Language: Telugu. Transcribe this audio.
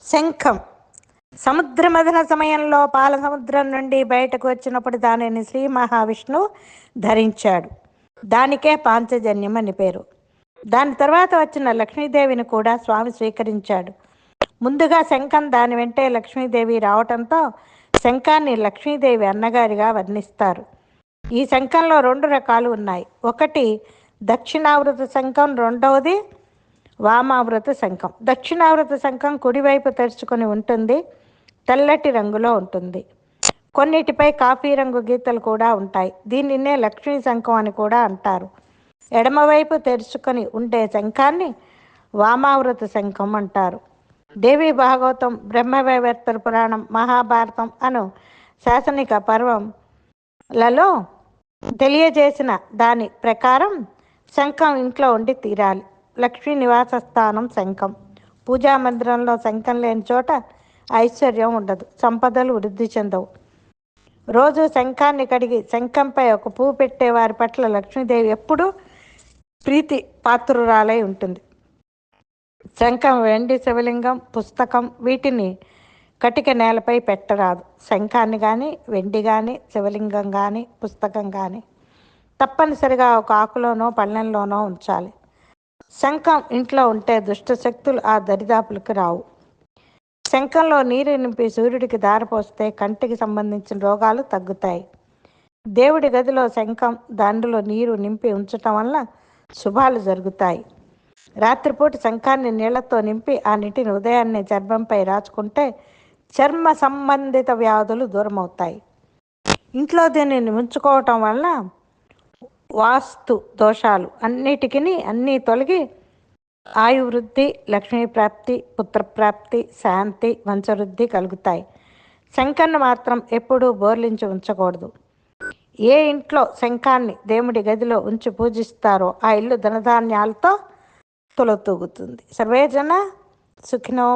శంఖం సముద్ర మథన సమయంలో పాల సముద్రం నుండి బయటకు వచ్చినప్పుడు దానిని శ్రీ మహావిష్ణువు ధరించాడు. దానికే పాంచజన్యం అని పేరు. దాని తర్వాత వచ్చిన లక్ష్మీదేవిని కూడా స్వామి స్వీకరించాడు. ముందుగా శంఖం, దాని వెంటే లక్ష్మీదేవి రావటంతో శంఖాన్ని లక్ష్మీదేవి అన్నగారిగా వర్ణిస్తారు. ఈ శంఖంలో 2 రకాలు ఉన్నాయి. ఒకటి దక్షిణావృత శంఖం, రెండవది వామావృత శంఖం. దక్షిణావృత శంఖం కుడివైపు తెరుచుకొని ఉంటుంది, తెల్లటి రంగులో ఉంటుంది. కొన్నిటిపై కాఫీ రంగు గీతలు కూడా ఉంటాయి. దీనినే లక్ష్మీ శంఖం అని కూడా అంటారు. ఎడమవైపు తెరుచుకొని ఉండే శంఖాన్ని వామావృత శంఖం అంటారు. దేవి భాగవతం, బ్రహ్మవైవర్త పురాణం, మహాభారతం అను శాసనిక పర్వంలలో తెలియజేసిన దాని ప్రకారం శంఖం ఇంట్లో ఉండి తీరాలి. లక్ష్మీ నివాస స్థానం శంఖం. పూజా మందిరంలో శంఖం లేని చోట ఐశ్వర్యం ఉండదు, సంపదలు వృద్ధి చెందవు. రోజు శంఖాన్ని కడిగి శంఖంపై ఒక పువ్వు పెట్టే వారి పట్ల లక్ష్మీదేవి ఎప్పుడూ ప్రీతి పాత్రురాలై ఉంటుంది. శంఖం, వెండి శివలింగం, పుస్తకం వీటిని కటిక నేలపై పెట్టరాదు. శంఖాన్ని కానీ, వెండి కానీ, శివలింగం కానీ, పుస్తకం కానీ తప్పనిసరిగా ఒక ఆకులోనో పళ్ళెంలోనో ఉంచాలి. శంఖం ఇంట్లో ఉంటే దుష్టశక్తులు ఆ దరిదాపులకు రావు. శంఖంలో నీరు నింపి సూర్యుడికి దారపోస్తే కంటికి సంబంధించిన రోగాలు తగ్గుతాయి. దేవుడి గదిలో శంఖం, దానిలో నీరు నింపి ఉంచటం వల్ల శుభాలు జరుగుతాయి. రాత్రిపూట శంఖాన్ని నీళ్లతో నింపి ఆ నీటిని ఉదయాన్నే చర్మంపై రాచుకుంటే చర్మ సంబంధిత వ్యాధులు దూరమవుతాయి. ఇంట్లో దీనిని ఉంచుకోవటం వల్ల వాస్తు దోషాలు అన్నీ తొలగి ఆయువృద్ధి, లక్ష్మీప్రాప్తి, పుత్రప్రాప్తి, శాంతి, వంశవృద్ధి కలుగుతాయి. శంఖాన్ని మాత్రం ఎప్పుడూ బోర్లించి ఉంచకూడదు. ఏ ఇంట్లో శంఖాన్ని దేవుడి గదిలో ఉంచి పూజిస్తారో ఆ ఇల్లు ధనధాన్యాలతో తులతూగుతుంది. సర్వేజన సుఖినో